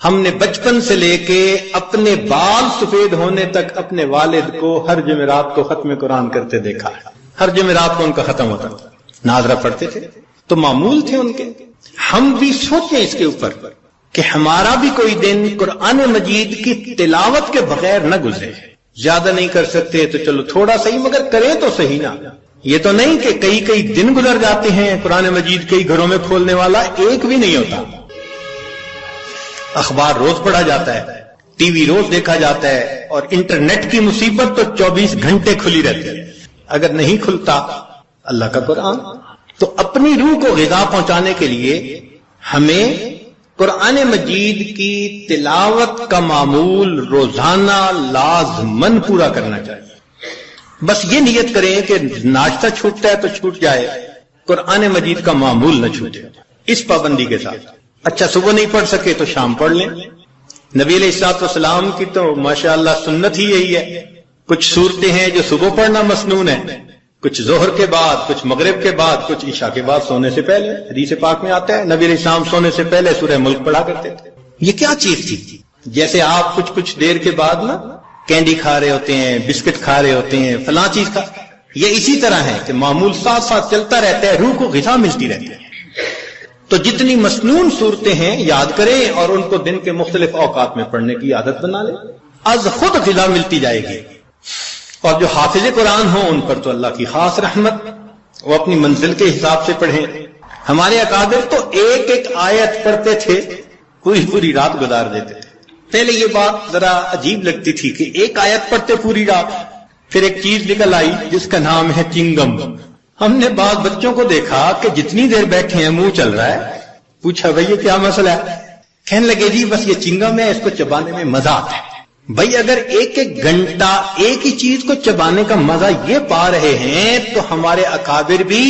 ہم نے بچپن سے لے کے اپنے بال سفید ہونے تک اپنے والد کو ہر جمعرات کو ختم قرآن کرتے دیکھا ہے. ہر جمعرات کو ان کا ختم ہوتا تھا. ناظرہ پڑھتے تھے تو معمول تھے ان کے. ہم بھی سوچیں اس کے اوپر کہ ہمارا بھی کوئی دن قرآن مجید کی تلاوت کے بغیر نہ گزرے. زیادہ نہیں کر سکتے تو چلو تھوڑا صحیح، مگر کریں تو صحیح نا. یہ تو نہیں کہ کئی دن گزر جاتے ہیں قرآن مجید کئی گھروں میں کھولنے والا ایک بھی نہیں ہوتا. اخبار روز پڑھا جاتا ہے، ٹی وی روز دیکھا جاتا ہے، اور انٹرنیٹ کی مصیبت تو 24 گھنٹے کھلی رہتی ہے. اگر نہیں کھلتا اللہ کا قرآن تو اپنی روح کو غذا پہنچانے کے لیے ہمیں قرآن مجید کی تلاوت کا معمول روزانہ لازماً پورا کرنا چاہیے. بس یہ نیت کریں کہ ناشتہ چھوٹتا ہے تو چھوٹ جائے، قرآن مجید کا معمول نہ چھوٹے، اس پابندی کے ساتھ. اچھا صبح نہیں پڑھ سکے تو شام پڑھ لیں. نبی علیہ الصلوۃ والسلام کی تو ماشاءاللہ سنت ہی یہی ہے. کچھ صورتیں ہیں جو صبح پڑھنا مسنون ہے، کچھ ظہر کے بعد، کچھ مغرب کے بعد، کچھ عشاء کے بعد سونے سے پہلے. حدیث پاک میں آتا ہے نبی علیہ السلام سونے سے پہلے سورہ ملک پڑھا کرتے تھے. یہ کیا چیز تھی؟ جیسے آپ کچھ دیر کے بعد نا کینڈی کھا رہے ہوتے ہیں، بسکٹ کھا رہے ہوتے ہیں، فلاں چیز کھا، یہ اسی طرح ہے کہ معمول ساتھ ساتھ چلتا رہتا ہے، روح کو غذا ملتی رہتی ہے. تو جتنی مسنون صورتیں ہیں یاد کریں اور ان کو دن کے مختلف اوقات میں پڑھنے کی عادت بنا لیں، از خود غذا ملتی جائے گی. اور جو حافظ قرآن ہوں ان پر تو اللہ کی خاص رحمت، وہ اپنی منزل کے حساب سے پڑھیں. ہمارے اکابر تو ایک آیت پڑھتے تھے، پوری رات گزار دیتے تھے. پہلے یہ بات ذرا عجیب لگتی تھی کہ ایک آیت پڑھتے پوری رات. پھر ایک چیز نکل آئی جس کا نام ہے چنگم. ہم نے بعض بچوں کو دیکھا کہ جتنی دیر بیٹھے ہیں منہ چل رہا ہے. پوچھا بھائی یہ کیا مسئلہ ہے؟ کہنے لگے جی بس یہ چنگم ہے، اس کو چبانے میں مزہ آتا ہے. بھائی اگر ایک گھنٹہ ایک ہی چیز کو چبانے کا مزہ یہ پا رہے ہیں تو ہمارے اکابر بھی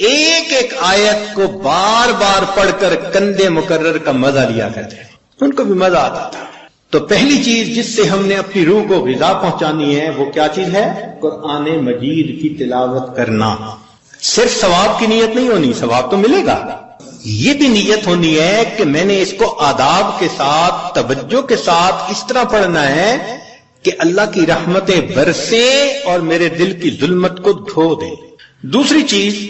ایک آیت کو بار بار پڑھ کر کندے مکرر کا مزہ لیا کرتے ہیں، ان کو بھی مزہ آتا تھا. تو پہلی چیز جس سے ہم نے اپنی روح کو غذا پہنچانی ہے وہ کیا چیز ہے؟ قرآن مجید کی تلاوت کرنا. صرف ثواب کی نیت نہیں ہونی، ثواب تو ملے گا، یہ بھی نیت ہونی ہے کہ میں نے اس کو آداب کے ساتھ، توجہ کے ساتھ اس طرح پڑھنا ہے کہ اللہ کی رحمتیں برسیں اور میرے دل کی ظلمت کو دھو دے. دوسری چیز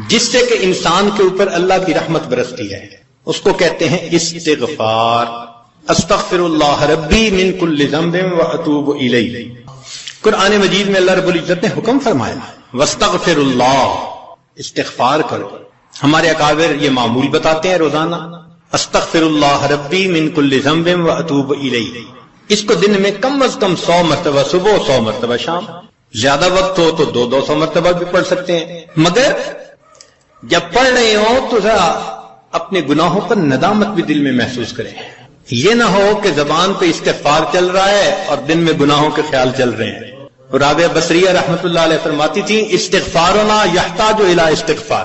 جس سے کہ انسان کے اوپر اللہ کی رحمت برستی ہے اس کو کہتے ہیں استغفار. استغفر اللہ ربی من کل ذنب واتوب الیہ. قرآن مجید میں اللہ رب العزت نے حکم فرمایا واستغفر اللہ، استغفار کرو. ہمارے اکابر یہ معمول بتاتے ہیں روزانہ استغفر اللہ ربی من کل ذنب واتوب الیہ. اس کو دن میں کم از کم 100 مرتبہ صبح، 100 مرتبہ شام. زیادہ وقت ہو تو 200 مرتبہ بھی پڑھ سکتے ہیں. مگر جب پڑھ رہے ہو تو ذرا اپنے گناہوں پر ندامت بھی دل میں محسوس کریں. یہ نہ ہو کہ زبان پہ استغفار چل رہا ہے اور دن میں گناہوں کے خیال چل رہے ہیں. رابعہ بصریہ رحمت اللہ علیہ فرماتی تھی استغفارنا یحتاج الی استغفار،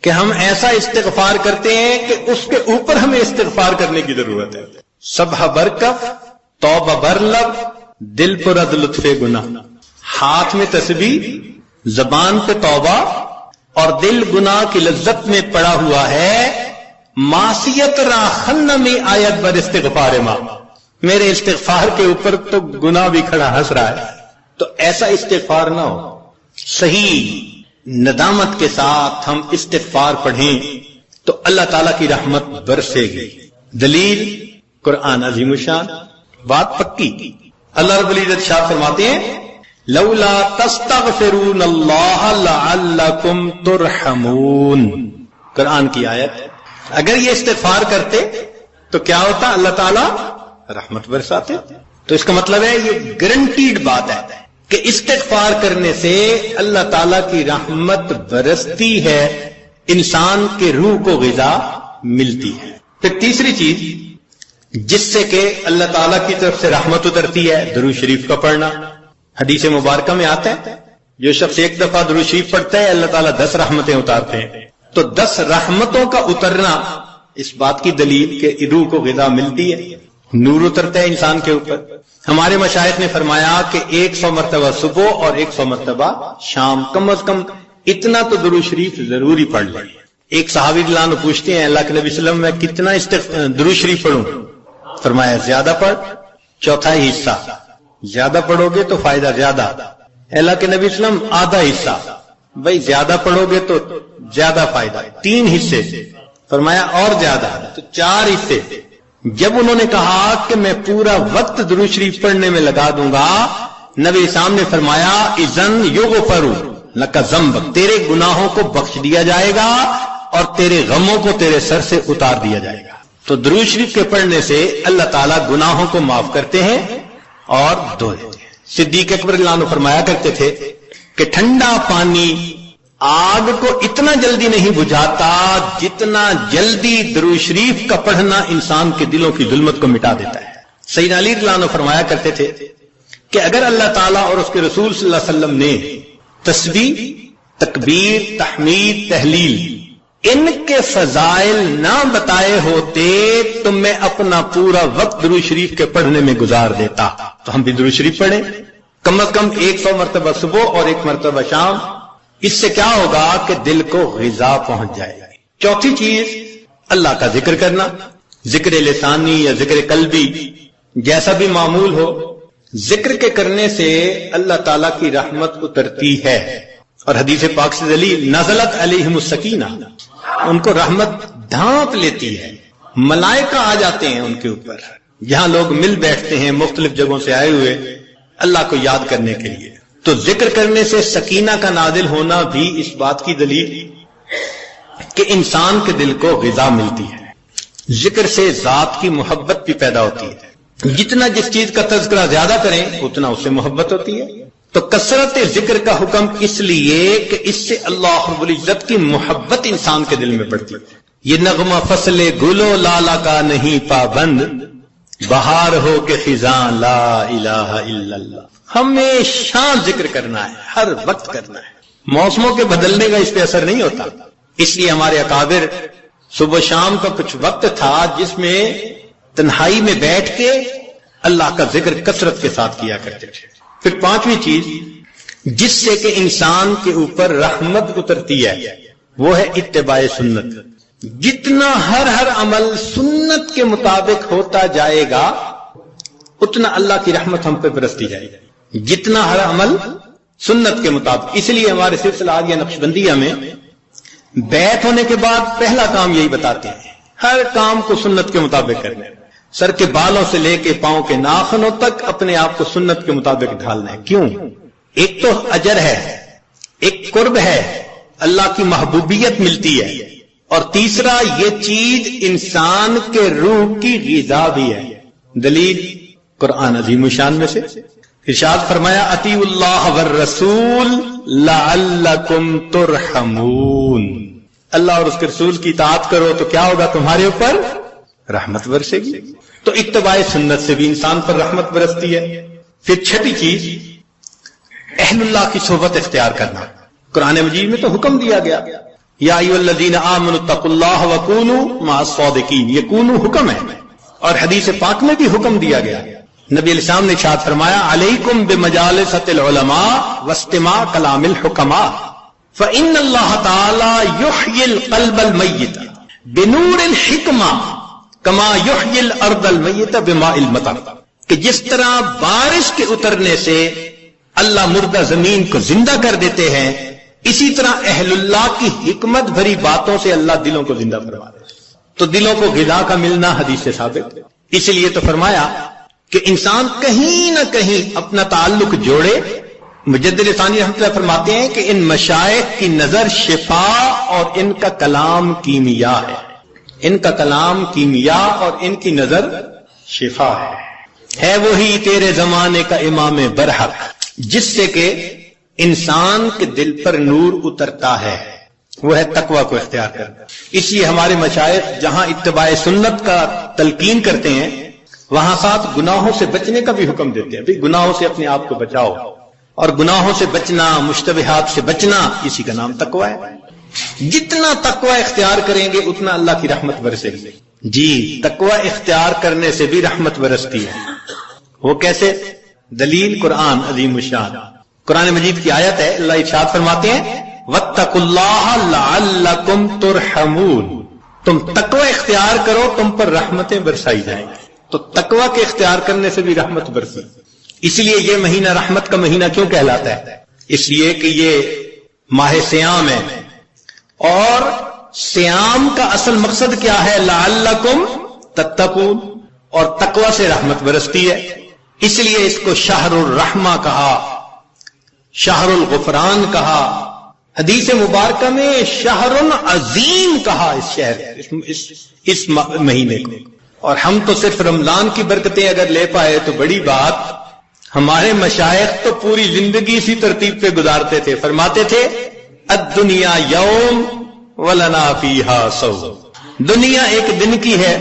کہ ہم ایسا استغفار کرتے ہیں کہ اس کے اوپر ہمیں استغفار کرنے کی ضرورت ہے. سبح برکف، توبہ برلب، دل پر از لطف گناہ. ہاتھ میں تسبیح، زبان پہ توبہ اور دل گناہ کی لذت میں پڑا ہوا ہے. معصیت را خن میں آیت بر استغفار ماں، میرے استغفار کے اوپر تو گناہ بھی کھڑا ہنس رہا ہے. تو ایسا استغفار نہ ہو. صحیح ندامت کے ساتھ ہم استغفار پڑھیں تو اللہ تعالیٰ کی رحمت برسے گی. دلیل قرآن عظیم الشان، بات پکی. اللہ رب العزت شاہ فرماتے ہیں لولا تستغفرون اللہ لعلکم ترحمون. قرآن کی آیت. اگر یہ استغفار کرتے تو کیا ہوتا؟ اللہ تعالیٰ رحمت برساتے. تو اس کا مطلب ہے یہ گارنٹیڈ بات ہے کہ استغفار کرنے سے اللہ تعالیٰ کی رحمت برستی ہے، انسان کے روح کو غذا ملتی ہے. پھر تیسری چیز جس سے کہ اللہ تعالیٰ کی طرف سے رحمت اترتی ہے، درود شریف کا پڑھنا. حدیث مبارکہ میں آتا ہے جو شخص ایک دفعہ درود شریف پڑھتا ہے اللہ تعالیٰ 10 رحمتیں اتارتے ہیں. تو 10 رحمتوں کا اترنا اس بات کی دلیل کہ روح کو غذا ملتی ہے، نور اترتا ہے انسان کے اوپر. ہمارے مشائخ نے فرمایا کہ 100 مرتبہ صبح اور 100 مرتبہ شام، کم از کم اتنا تو درود شریف ضروری پڑھ لیں. ایک صحابی رضی اللہ عنہ پوچھتے ہیں اللہ کے نبی صلی اللہ علیہ وسلم میں کتنا درود شریف پڑھوں؟ فرمایا زیادہ پڑھ، چوتھائی حصہ، زیادہ پڑھو گے تو فائدہ زیادہ۔ اللہ کے نبی صلی اللہ علیہ وسلم آدھا حصہ، بھائی زیادہ پڑھو گے تو زیادہ فائدہ، 3 حصے، فرمایا اور زیادہ تو 4 حصے۔ جب انہوں نے کہا کہ میں پورا وقت درود شریف پڑھنے میں لگا دوں گا، نبی صاحب نے فرمایا اذن یغفر لک ذنبک، تیرے گناہوں کو بخش دیا جائے گا اور تیرے غموں کو تیرے سر سے اتار دیا جائے گا۔ تو درود شریف کے پڑھنے سے اللہ تعالیٰ گناہوں کو معاف کرتے ہیں اور دھو دیتے ہیں۔ صدیق اکبر رضی اللہ عنہ فرمایا کرتے تھے کہ ٹھنڈا پانی آگ کو اتنا جلدی نہیں بجھاتا جتنا جلدی درود شریف کا پڑھنا انسان کے دلوں کی ظلمت کو مٹا دیتا ہے۔ سیدنا علی رضی اللہ عنہ فرمایا کرتے تھے کہ اگر اللہ تعالیٰ اور اس کے رسول صلی اللہ علیہ وسلم نے تسبیح، تکبیر، تحمید، تہلیل ان کے فضائل نہ بتائے ہوتے تو میں اپنا پورا وقت درود شریف کے پڑھنے میں گزار دیتا۔ تو ہم بھی درود شریف پڑھیں، کم از کم 100 مرتبہ صبح اور 1 مرتبہ شام۔ اس سے کیا ہوگا کہ دل کو غذا پہنچ جائے گی۔ چوتھی چیز اللہ کا ذکر کرنا، ذکر لسانی یا ذکر قلبی جیسا بھی معمول ہو، ذکر کے کرنے سے اللہ تعالیٰ کی رحمت اترتی ہے۔ اور حدیث پاک سے دلیل نزلت علیہم السکینہ، ان کو رحمت ڈھانپ لیتی ہے، ملائکہ آ جاتے ہیں ان کے اوپر، جہاں لوگ مل بیٹھتے ہیں مختلف جگہوں سے آئے ہوئے اللہ کو یاد کرنے کے لیے۔ تو ذکر کرنے سے سکینہ کا نازل ہونا بھی اس بات کی دلیل کہ انسان کے دل کو غذا ملتی ہے۔ ذکر سے ذات کی محبت بھی پیدا ہوتی ہے، جتنا جس چیز کا تذکرہ زیادہ کریں اتنا اس سے محبت ہوتی ہے۔ تو کثرت ذکر کا حکم اس لیے کہ اس سے اللہ رب العزت کی محبت انسان کے دل میں بڑھتی ہے۔ یہ نغمہ فصل گلو لالا کا نہیں پابند، بہار ہو کے خزاں لا الہ الا اللہ۔ ہمیشہ ذکر کرنا ہے، ہر وقت کرنا ہے، موسموں کے بدلنے کا اس پہ اثر نہیں ہوتا۔ اس لیے ہمارے اکابر صبح شام کا کچھ وقت تھا جس میں تنہائی میں بیٹھ کے اللہ کا ذکر کثرت کے ساتھ کیا کرتے تھے۔ پھر 5ویں چیز جس سے کہ انسان کے اوپر رحمت اترتی ہے وہ ہے اتباع سنت۔ جتنا ہر عمل سنت کے مطابق ہوتا جائے گا اتنا اللہ کی رحمت ہم پہ برستی جائے گی، جتنا ہر عمل سنت کے مطابق۔ اس لیے ہمارے سلسلہ عالیہ نقشبندیہ میں بیعت ہونے کے بعد پہلا کام یہی بتاتے ہیں، ہر کام کو سنت کے مطابق کرنا ہے، سر کے بالوں سے لے کے پاؤں کے ناخنوں تک اپنے آپ کو سنت کے مطابق ڈھالنا ہے۔ کیوں؟ ایک تو اجر ہے، ایک قرب ہے، اللہ کی محبوبیت ملتی ہے، اور تیسرا یہ چیز انسان کے روح کی غذا بھی ہے۔ دلیل قرآن عظیم الشان میں سے ارشاد فرمایا اطیعوا اللہ والرسول لعلکم ترحمون، اللہ اور اس کے رسول کی اطاعت کرو تو کیا ہوگا؟ تمہارے اوپر رحمت برسے گی۔ تو اتباع سنت سے بھی انسان پر رحمت برستی ہے۔ پھر 6ٹھی چیز اہل اللہ کی صحبت اختیار کرنا۔ قرآن مجید میں تو حکم دیا گیا یا ایھا الذین آمنوا اتقوا اللہ وکونوا مع الصادقین، یہ کونوا حکم ہے، اور حدیث پاک میں بھی حکم دیا گیا۔ نبی علیہ السلام نے ارشاد فرمایا علیکم بمجالسۃ العلماء واستماع کلام الحکماء فإن اللہ تعالی یحیی القلب المیت بنور الحکمہ کما یحیی الارض المیت بماء المطر، کہ جس طرح بارش کے اترنے سے اللہ مردہ زمین کو زندہ کر دیتے ہیں، اسی طرح اہل اللہ کی حکمت بھری باتوں سے اللہ دلوں کو زندہ فرما دیتے ہیں۔ تو دلوں کو غذا کا ملنا حدیث سے ثابت ہے۔ اس لیے تو فرمایا کہ انسان کہیں نہ کہیں اپنا تعلق جوڑے۔ مجدد ثانی رحمۃ اللہ فرماتے ہیں کہ ان مشائخ کی نظر شفا اور ان کا کلام کیمیا ہے، ان کا کلام کیمیا اور ان کی نظر شفا ہے وہی تیرے زمانے کا امام برحق، جس سے کہ انسان کے دل پر نور اترتا ہے، وہ ہے تقوی کو اختیار کرنا۔ اس لیے ہمارے مشائخ جہاں اتباع سنت کا تلقین کرتے ہیں وہاں ساتھ گناہوں سے بچنے کا بھی حکم دیتے ہیں، گناہوں سے اپنے آپ کو بچاؤ، اور گناہوں سے بچنا، مشتبہات سے بچنا، اسی کا نام تقوی ہے۔ جتنا تقوی اختیار کریں گے اتنا اللہ کی رحمت برسے گی۔ جی تقوی اختیار کرنے سے بھی رحمت برستی ہے۔ وہ کیسے؟ دلیل قرآن عظیم الشان، قرآن مجید کی آیت ہے، اللہ ارشاد فرماتے ہیں واتقوا اللہ لعلکم ترحمون، تم تقوی اختیار کرو تم پر رحمتیں برسائی جائیں گی۔ تو تقوی کے اختیار کرنے سے بھی رحمت برسی. اس لیے یہ مہینہ رحمت کا مہینہ کیوں کہلاتا ہے؟ اس لیے کہ یہ ماہ سیام ہے، اور سیام کا اصل مقصد کیا ہے؟ لعلکم تتقون، اور تقوی سے رحمت برستی ہے. اس لیے اس کو شہر الرحمہ کہا، شہر الغفران کہا، حدیث مبارکہ میں شہر عظیم کہا اس شہر اس مہینے کو. اور ہم تو صرف رمضان کی برکتیں اگر لے پائے تو بڑی بات. ہمارے مشائخ تو پوری زندگی اسی ترتیب پہ گزارتے تھے. فرماتے تھے الدنیا یوم ولنا فیہا صوم، دنیا ایک دن کی ہے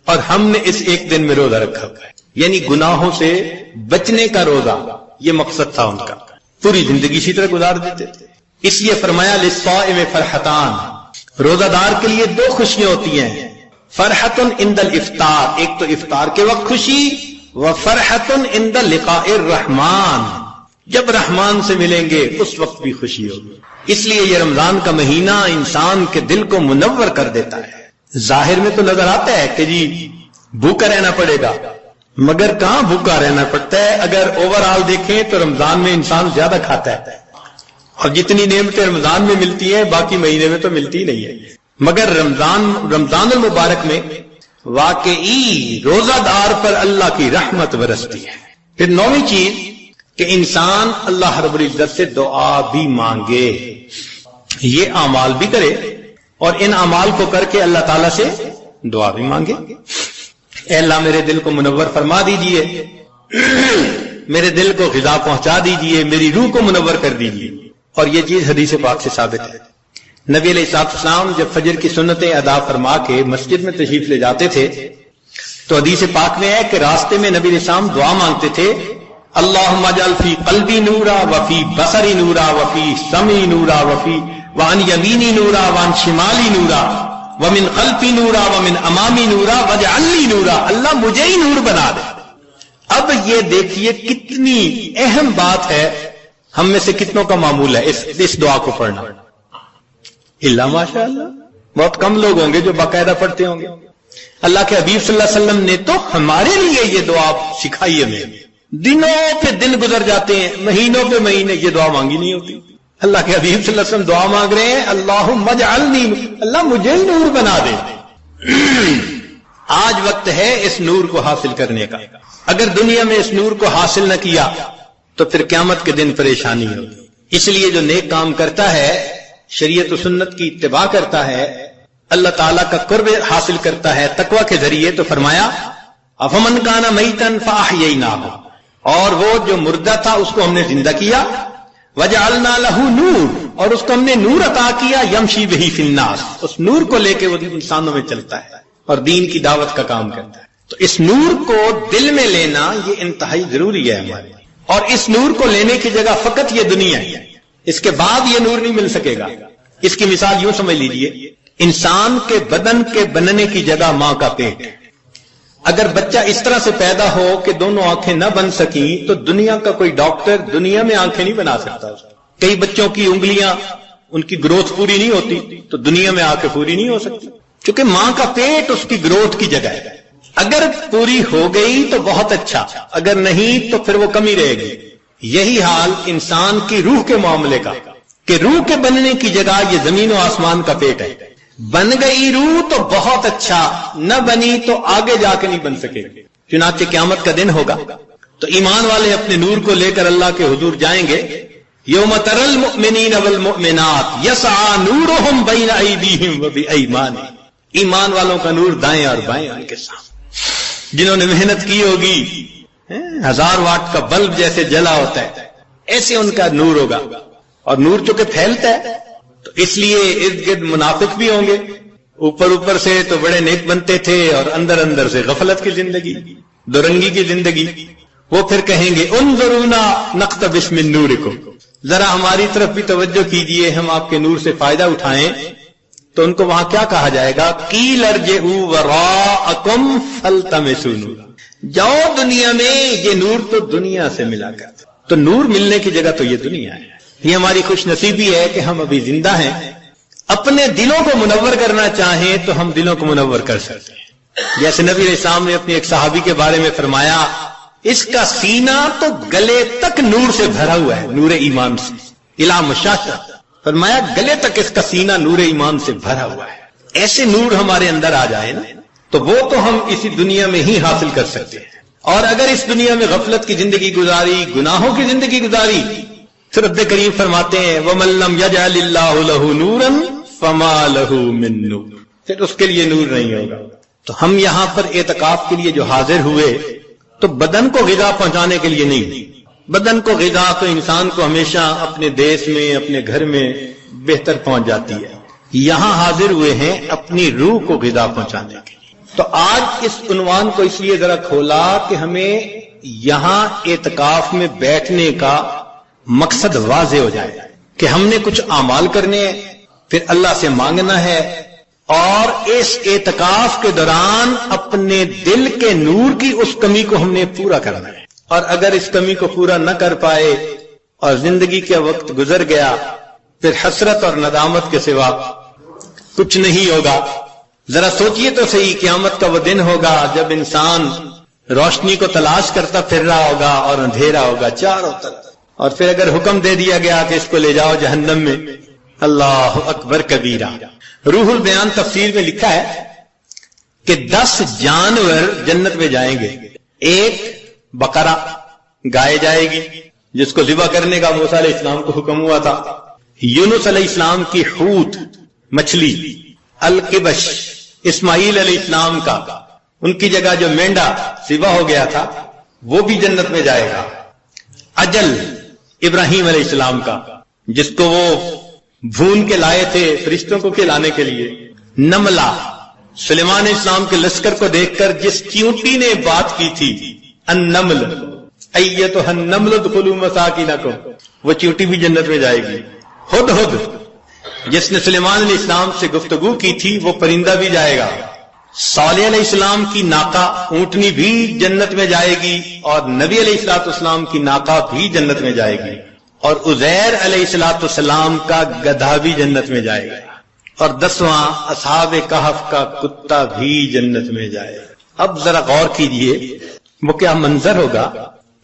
اور ہم نے اس ایک دن میں روزہ رکھا ہے. یعنی گناہوں سے بچنے کا روزہ، یہ مقصد تھا ان کا. پوری زندگی اسی طرح گزار دیتے تھے. اس لیے فرمایا للصائم فرحتان، روزہ دار کے لیے دو خوشیاں ہوتی ہیں. فرحت عند الافطار، ایک تو افطار کے وقت خوشی، وفرحت عند لقاء الرحمن، جب رحمان سے ملیں گے اس وقت بھی خوشی ہوگی. اس لیے یہ رمضان کا مہینہ انسان کے دل کو منور کر دیتا ہے. ظاہر میں تو نظر آتا ہے کہ جی بھوکا رہنا پڑے گا، مگر کہاں بھوکا رہنا پڑتا ہے. اگر اوور آل دیکھیں تو رمضان میں انسان زیادہ کھاتا ہے، اور جتنی نعمتیں رمضان میں ملتی ہیں باقی مہینے میں تو ملتی نہیں ہے. مگر رمضان المبارک میں واقعی روزہ دار پر اللہ کی رحمت برستی ہے. پھر نویں چیز کہ انسان اللہ رب العزت سے دعا بھی مانگے، یہ اعمال بھی کرے اور ان اعمال کو کر کے اللہ تعالیٰ سے دعا بھی مانگے. اے اللہ میرے دل کو منور فرما دیجئے، میرے دل کو غذا پہنچا دیجئے، میری روح کو منور کر دیجئے. اور یہ چیز حدیث پاک سے ثابت ہے. نبی علیہ السلام جب فجر کی سنتیں ادا فرما کے مسجد میں تشریف لے جاتے تھے تو حدیث پاک میں ہے کہ راستے میں نبی علیہ السلام دعا مانگتے تھے، اللہم اجعل فی قلبی نورا وفی بصری نورا وفی سمعی نورا وفی وعن یمینی نورا وعن شمالی نورا ومن خلفی نورا ومن امامی نورا واجعل لی نورا، اللہ مجھے ہی نور بنا دے. اب یہ دیکھیے کتنی اہم بات ہے. ہم میں سے کتنوں کا معمول ہے اس دعا کو پڑھنا؟ اللہ ماشاء اللہ بہت کم لوگ ہوں گے جو باقاعدہ پڑھتے ہوں گے. اللہ کے حبیب صلی اللہ علیہ وسلم نے تو ہمارے لیے یہ دعا سکھائی ہے. ہمیں دنوں پہ دن گزر جاتے ہیں، مہینوں پہ مہینے یہ دعا مانگی نہیں ہوتی. اللہ کے حبیب صلی اللہ علیہ وسلم دعا مانگ رہے ہیں اللہم اجعلنی، اللہ مجھے ہی نور بنا دے. آج وقت ہے اس نور کو حاصل کرنے کا. اگر دنیا میں اس نور کو حاصل نہ کیا تو پھر قیامت کے دن پریشانی ہوگی. اس لیے جو نیک کام کرتا ہے، شریعت و سنت کی اتباع کرتا ہے، اللہ تعالیٰ کا قرب حاصل کرتا ہے تقوی کے ذریعے، تو فرمایا افمن کان میتن فاحییناہ، اور وہ جو مردہ تھا اس کو ہم نے زندہ کیا، وجعلنا لہ نور، اور اس کو ہم نے نور عطا کیا، یمشی بہ فی الناس، اس نور کو لے کے وہ انسانوں میں چلتا ہے اور دین کی دعوت کا کام کرتا ہے. تو اس نور کو دل میں لینا یہ انتہائی ضروری ہے ہمارے. اور اس نور کو لینے کی جگہ فقط یہ دنیا ہے، اس کے بعد یہ نور نہیں مل سکے گا. اس کی مثال یوں سمجھ لیجئے، انسان کے بدن کے بننے کی جگہ ماں کا پیٹ. اگر بچہ اس طرح سے پیدا ہو کہ دونوں آنکھیں نہ بن سکیں تو دنیا کا کوئی ڈاکٹر دنیا میں آنکھیں نہیں بنا سکتا. کئی بچوں کی انگلیاں، ان کی گروتھ پوری نہیں ہوتی تو دنیا میں آنکھیں پوری نہیں ہو سکتی، کیونکہ ماں کا پیٹ اس کی گروتھ کی جگہ ہے. اگر پوری ہو گئی تو بہت اچھا، اگر نہیں تو پھر وہ کمی رہے گی. یہی حال انسان کی روح کے معاملے کا، کہ روح کے بننے کی جگہ یہ زمین و آسمان کا پیٹ ہے. بن گئی روح تو بہت اچھا، نہ بنی تو آگے جا کے نہیں بن سکے. چنانچہ قیامت کا دن ہوگا تو ایمان والے اپنے نور کو لے کر اللہ کے حضور جائیں گے. یوم تری المؤمنین والمؤمنات یسعی نورہم بین ایدیہم وبایمانہم، ایمان والوں کا نور دائیں اور بائیں ان کے سامنے. جنہوں نے محنت کی ہوگی، 1000 واٹ کا بلب جیسے جلا ہوتا ہے ایسے ان کا نور ہوگا. اور نور چونکہ پھیلتا ہے تو اس لیے ارد گرد منافق بھی ہوں گے. اوپر سے تو بڑے نیک بنتے تھے اور اندر سے غفلت کی زندگی، دورنگی کی زندگی. وہ پھر کہیں گے انظرونا نقتبس من نورکم، ذرا ہماری طرف بھی توجہ کیجئے، ہم آپ کے نور سے فائدہ اٹھائیں. تو ان کو وہاں کیا کہا جائے گا؟ قیل ارجعوا وراءکم فالتمسوا نورا، جاؤ دنیا میں، یہ نور تو دنیا سے ملا کرتا. تو نور ملنے کی جگہ تو یہ دنیا ہے. یہ ہماری خوش نصیبی ہے کہ ہم ابھی زندہ ہیں. اپنے دلوں کو منور کرنا چاہیں تو ہم دلوں کو منور کر سکتے ہیں. جیسے نبی علیہ السلام نے اپنے ایک صحابی کے بارے میں فرمایا اس کا سینہ تو گلے تک نور سے بھرا ہوا ہے، نور ایمان سے، الا مشاشہ، فرمایا گلے تک اس کا سینہ نور ایمان سے بھرا ہوا ہے۔ ایسے نور ہمارے اندر آ جائے نا تو وہ تو ہم اسی دنیا میں ہی حاصل کر سکتے ہیں، اور اگر اس دنیا میں غفلت کی زندگی گزاری، گناہوں کی زندگی گزاری، پھر رب کریم فرماتے ہیں وَمَن لَّمْ يَجْعَلِ اللَّهُ لَهُ نُورًا فَمَا لَهُ مِن نُور، پھر اس کے لیے نور نہیں ہوگا۔ تو ہم یہاں پر اعتکاف کے لیے جو حاضر ہوئے تو بدن کو غذا پہنچانے کے لیے نہیں، بدن کو غذا تو انسان کو ہمیشہ اپنے دیش میں، اپنے گھر میں بہتر پہنچ جاتی ہے، یہاں حاضر ہوئے ہیں اپنی روح کو غذا پہنچانے کے لیے۔ تو آج اس عنوان کو اس لیے ذرا کھولا کہ ہمیں یہاں اعتکاف میں بیٹھنے کا مقصد واضح ہو جائے کہ ہم نے کچھ اعمال کرنے ہیں، پھر اللہ سے مانگنا ہے، اور اس اعتکاف کے دوران اپنے دل کے نور کی اس کمی کو ہم نے پورا کرنا ہے، اور اگر اس کمی کو پورا نہ کر پائے اور زندگی کا وقت گزر گیا پھر حسرت اور ندامت کے سوا کچھ نہیں ہوگا۔ ذرا سوچئے تو صحیح، قیامت کا وہ دن ہوگا جب انسان روشنی کو تلاش کرتا پھر رہا ہوگا اور اندھیرا ہوگا چاروں طرف، اور پھر اگر حکم دے دیا گیا کہ اس کو لے جاؤ جہنم میں، اللہ اکبر کبیرہ۔ روح البیان تفسیر میں لکھا ہے کہ 10 جانور جنت میں جائیں گے، ایک بقرہ گائے جائے گی جس کو ذبح کرنے کا موسیٰ علیہ السلام کو حکم ہوا تھا، یونس علیہ السلام کی حوت مچھلی، القبش اسماعیل علیہ السلام کا، ان کی جگہ جو مینڈا ذبح ہو گیا تھا وہ بھی جنت میں جائے گا، اجل ابراہیم علیہ السلام کا جس کو وہ بھون کے لائے تھے فرشتوں کو کھلانے کے لیے، نملہ سلیمان علیہ السلام کے لشکر کو دیکھ کر جس چیونٹی نے بات کی تھی، النمل ایتھا النمل ادخلوا مساکنکم، وہ چیونٹی بھی جنت میں جائے گی، ہدہد جس نے سلیمان علیہ السلام سے گفتگو کی تھی وہ پرندہ بھی جائے گا، صالح علیہ السلام کی ناقہ اونٹنی بھی جنت میں جائے گی، اور نبی علیہ السلام کی ناقہ بھی جنت میں جائے گی، اور عزیر علیہ السلام کا گدھا بھی جنت میں جائے گا، اور 10واں اصحاب کہف کا کتا بھی جنت میں جائے گا۔ اب ذرا غور کیجئے وہ کیا منظر ہوگا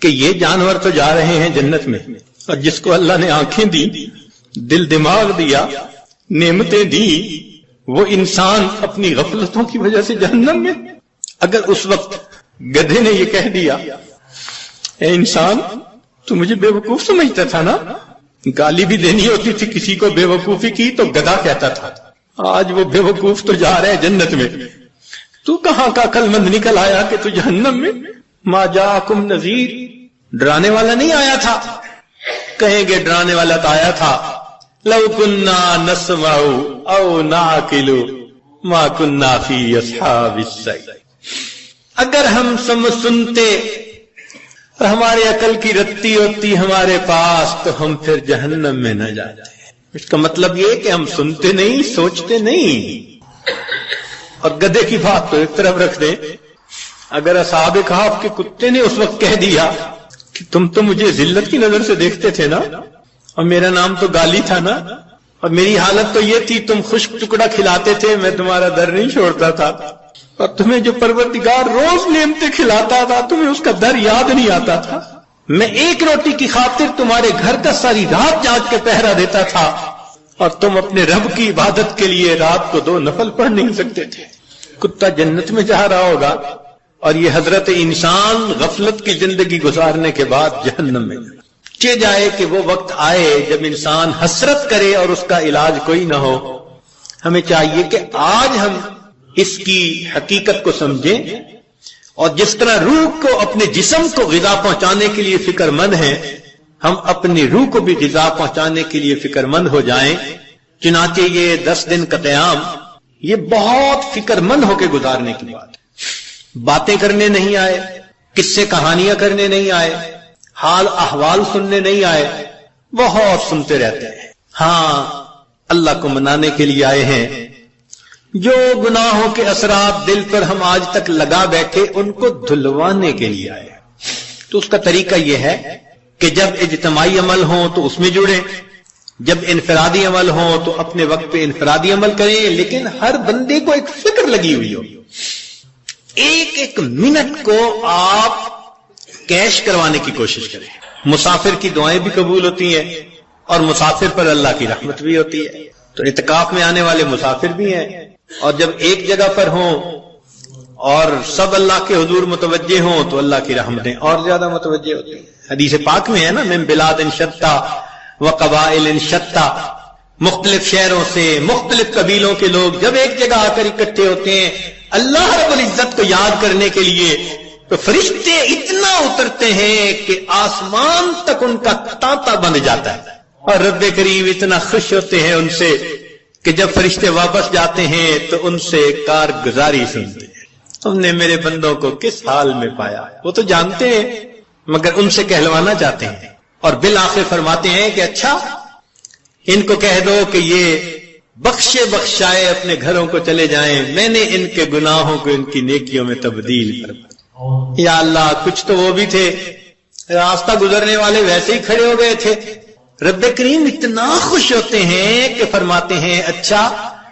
کہ یہ جانور تو جا رہے ہیں جنت میں، اور جس کو اللہ نے آنکھیں دی، دل دماغ دیا، نعمتیں دی، وہ انسان اپنی غفلتوں کی وجہ سے جہنم میں۔ اگر اس وقت گدھے نے یہ کہہ دیا اے انسان تو مجھے بے وقوف سمجھتا تھا نا، گالی بھی دینی ہوتی تھی کسی کو بے وقوفی کی تو گدھا کہتا تھا، آج وہ بے وقوف تو جا رہے ہیں جنت میں، تو کہاں کا عقل مند نکل آیا کہ تو جہنم میں۔ ما جاءکم نذیر، ڈرانے والا نہیں آیا تھا، کہیں گے ڈرانے والا تو آیا تھا، لو کننا نسمع او نعقل ما کننا فی اصحاب السعیر، اگر ہم سنتے اور ہمارے عقل کی رتی ہوتی ہمارے پاس تو ہم پھر جہنم میں نہ جاتے۔ اس کا مطلب یہ کہ ہم سنتے نہیں، سوچتے نہیں۔ اور گدھے کی بات تو ایک طرف رکھ دیں، اگر اصحاب کہف کے کتے نے اس وقت کہہ دیا کہ تم تو مجھے ذلت کی نظر سے دیکھتے تھے نا، اور میرا نام تو گالی تھا نا، اور میری حالت تو یہ تھی تم خشک ٹکڑا کھلاتے تھے، میں تمہارا در نہیں چھوڑتا تھا، اور تمہیں جو پروردگار روز نعمتیں کھلاتا تھا تمہیں اس کا در یاد نہیں آتا تھا، میں ایک روٹی کی خاطر تمہارے گھر کا ساری رات جاگ کے پہرا دیتا تھا، اور تم اپنے رب کی عبادت کے لیے رات کو 2 نفل پڑھ نہیں سکتے تھے۔ کتا جنت میں جا رہا ہوگا اور یہ حضرت انسان غفلت کی زندگی گزارنے کے بعد جہنم میں چے جائے کہ وہ وقت آئے جب انسان حسرت کرے اور اس کا علاج کوئی نہ ہو۔ ہمیں چاہیے کہ آج ہم اس کی حقیقت کو سمجھیں، اور جس طرح روح کو اپنے جسم کو غذا پہنچانے کے لیے فکر مند ہیں، ہم اپنی روح کو بھی غذا پہنچانے کے لیے فکر مند ہو جائیں۔ چنانچہ یہ 10 دن کا قیام یہ بہت فکر مند ہو کے گزارنے کی بات ہے، باتیں کرنے نہیں آئے، قصے کہانیاں کرنے نہیں آئے، حال احوال سننے نہیں آئے، بہت سنتے رہتے ہیں۔ ہاں، اللہ کو منانے کے لیے آئے ہیں۔ جو گناہوں کے اثرات دل پر ہم آج تک لگا بیٹھے ان کو دھلوانے کے لیے آئے۔ تو اس کا طریقہ یہ ہے کہ جب اجتماعی عمل ہوں تو اس میں جڑیں، جب انفرادی عمل ہوں تو اپنے وقت پہ انفرادی عمل کریں، لیکن ہر بندے کو ایک فکر لگی ہوئی ہو ایک ایک منٹ کو آپ کیش کروانے کی کوشش کریں. مسافر کی دعائیں بھی قبول ہوتی ہیں اور مسافر پر اللہ کی رحمت بھی ہوتی ہے. تو اعتکاف میں آنے والے مسافر بھی ہیں، اور جب ایک جگہ پر ہوں اور سب اللہ کے حضور متوجہ ہوں تو اللہ کی رحمتیں اور زیادہ متوجہ ہوتی ہیں. حدیث پاک میں ہے نا، من بلاد شتیٰ و قبائل شتیٰ، مختلف شہروں سے مختلف قبیلوں کے لوگ جب ایک جگہ آ کر اکٹھے ہوتے ہیں اللہ رب العزت کو یاد کرنے کے لیے، تو فرشتے اتنا اترتے ہیں کہ آسمان تک ان کا تانتا بن جاتا ہے. اور رب کریم اتنا خوش ہوتے ہیں ان سے کہ جب فرشتے واپس جاتے ہیں تو ان سے کارگزاری سنتے ہیں. تم نے میرے بندوں کو کس حال میں پایا؟ وہ تو جانتے ہیں مگر ان سے کہلوانا چاہتے ہیں، اور بالآخر فرماتے ہیں کہ اچھا ان کو کہہ دو کہ یہ بخشے بخشائے اپنے گھروں کو چلے جائیں، میں نے ان کے گناہوں کو ان کی نیکیوں میں تبدیل کر دیا. یا اللہ، کچھ تو وہ بھی تھے راستہ گزرنے والے ویسے ہی کھڑے ہو گئے تھے. رب کریم اتنا خوش ہوتے ہیں کہ فرماتے ہیں اچھا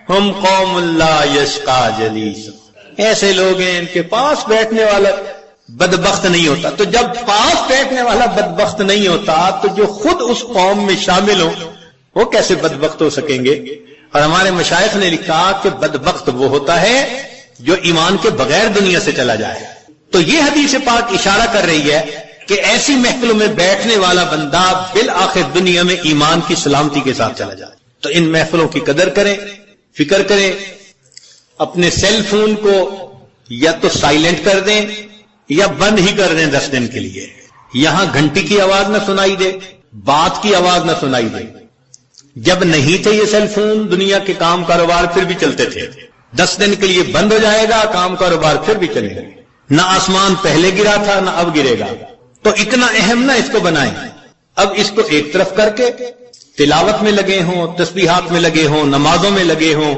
ہم قوم اللہ یشقا جلیس، ایسے لوگ ہیں ان کے پاس بیٹھنے والا بدبخت نہیں ہوتا. تو جب پاس بیٹھنے والا بدبخت نہیں ہوتا تو جو خود اس قوم میں شامل ہوں وہ کیسے بدبخت ہو سکیں گے؟ اور ہمارے مشائخ نے لکھا کہ بدبخت وہ ہوتا ہے جو ایمان کے بغیر دنیا سے چلا جائے. تو یہ حدیث پاک اشارہ کر رہی ہے کہ ایسی محفلوں میں بیٹھنے والا بندہ بالآخر دنیا میں ایمان کی سلامتی کے ساتھ چلا جائے. تو ان محفلوں کی قدر کریں، فکر کریں. اپنے سیل فون کو یا تو سائلنٹ کر دیں یا بند ہی کر دیں 10 دن کے لیے. یہاں گھنٹی کی آواز نہ سنائی دے، بات کی آواز نہ سنائی دے. جب نہیں تھے یہ سیل فون دنیا کے کام کاروبار پھر بھی چلتے تھے. 10 دن کے لیے بند ہو جائے گا، کام کاروبار پھر بھی چلے گا. نہ آسمان پہلے گرا تھا نہ اب گرے گا. تو اتنا اہم نہ اس کو بنائیں. اب اس کو ایک طرف کر کے تلاوت میں لگے ہوں، تسبیحات میں لگے ہوں، نمازوں میں لگے ہوں،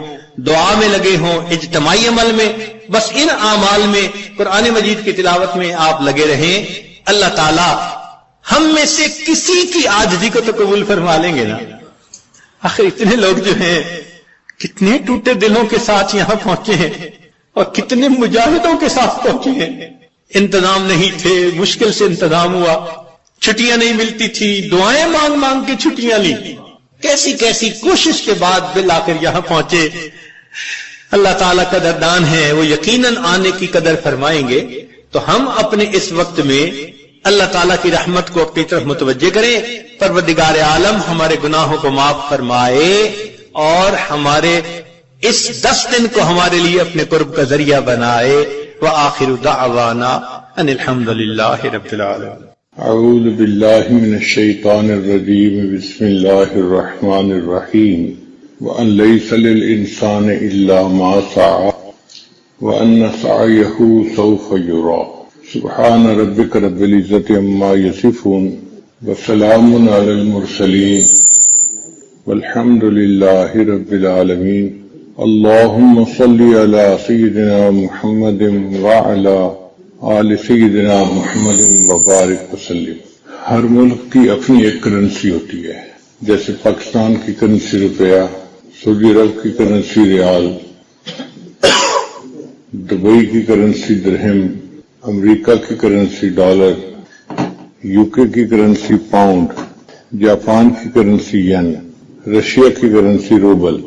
دعا میں لگے ہوں، اجتماعی عمل میں، بس ان اعمال میں قرآن مجید کی تلاوت میں آپ لگے رہیں. اللہ تعالی ہم میں سے کسی کی عاجزی کو تو قبول فرما لیں گے نا. آخر اتنے لوگ جو ہیں کتنے ٹوٹے دلوں کے ساتھ یہاں پہنچے ہیں اور کتنے مجاہدوں کے ساتھ پہنچے ہیں. انتظام نہیں تھے، مشکل سے انتظام ہوا، چھٹیاں نہیں ملتی تھی، دعائیں مانگ مانگ کے چھٹیاں لی، کیسی کیسی کوشش کے بعد بالآخر یہاں پہنچے. اللہ تعالیٰ قدردان ہے، وہ یقیناً آنے کی قدر فرمائیں گے. تو ہم اپنے اس وقت میں اللہ تعالیٰ کی رحمت کو اپنی طرف متوجہ کریں. پروردگار عالم ہمارے گناہوں کو معاف فرمائے اور ہمارے اس 10 دن کو ہمارے لیے اپنے قرب کا ذریعہ بنائے. وآخر دعوانا ان الحمد للہ رب العالمین. اعوذ باللہ من الشیطان الرجیم. بسم اللہ الرحمن الرحیم. وأن ليس للإنسان إلا ما سعى وأن سعيه سوف يرى. سبحان ربك رب العزة عما يصفون وسلام على المرسلين والحمد لله رب العالمين. اللهم صل على سيدنا محمد وعلى آل سيدنا محمد وبارك وسلم. ہر ملک کی اپنی ایک کرنسی ہوتی ہے، جیسے پاکستان کی کرنسی روپیہ، سعودی عرب کی کرنسی ریال، دبئی کی کرنسی درہم، امریکہ کی کرنسی ڈالر، UK کی کرنسی پاؤنڈ، جاپان کی کرنسی ین، رشیا کی کرنسی روبل.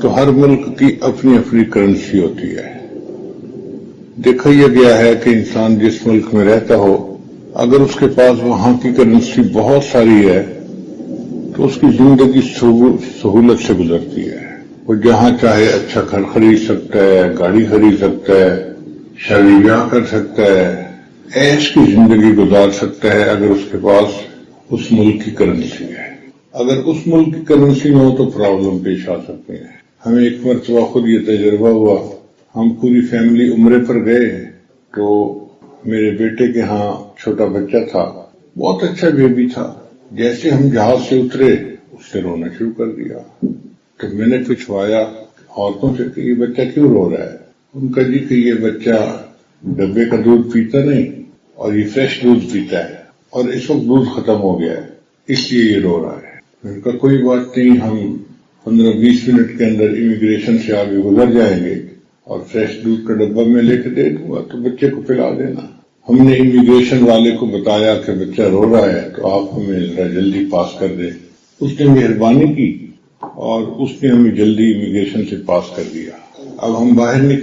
تو ہر ملک کی اپنی اپنی کرنسی ہوتی ہے. دیکھا یہ گیا ہے کہ انسان جس ملک میں رہتا ہو، اگر اس کے پاس وہاں کی کرنسی بہت ساری ہے تو اس کی زندگی سہولت سے گزرتی ہے. وہ جہاں چاہے اچھا گھر خرید سکتا ہے، گاڑی خرید سکتا ہے، شادی بیاہ کر سکتا ہے، عیش کی زندگی گزار سکتا ہے اگر اس کے پاس اس ملک کی کرنسی ہے. اگر اس ملک کی کرنسی نہ ہو تو پرابلم پیش آ سکتے ہیں. ہمیں ایک مرتبہ خود یہ تجربہ ہوا. ہم پوری فیملی عمرے پر گئے تو میرے بیٹے کے ہاں چھوٹا بچہ تھا، بہت اچھا بیبی تھا. جیسے ہم جہاز سے اترے اس نے رونا شروع کر دیا. تو میں نے پوچھوایا عورتوں سے کہ یہ بچہ کیوں رو رہا ہے؟ ان کا جی کہ یہ بچہ ڈبے کا دودھ پیتا نہیں اور یہ فریش دودھ پیتا ہے اور اس وقت دودھ ختم ہو گیا ہے اس لیے یہ رو رہا ہے. ان کا کوئی بات نہیں، ہم 15-20 منٹ کے اندر امیگریشن سے آگے گزر جائیں گے اور فریش دودھ کا ڈبہ میں لے کے دے دوں گا تو بچے کو پلا دینا۔ ہم نے امیگریشن والے کو بتایا کہ بچہ رو رہا ہے تو آپ ہمیں ذرا جلدی پاس کر دیں، اس نے مہربانی کی اور اس نے ہمیں جلدی امیگریشن سے پاس کر دیا۔ اب ہم باہر نکل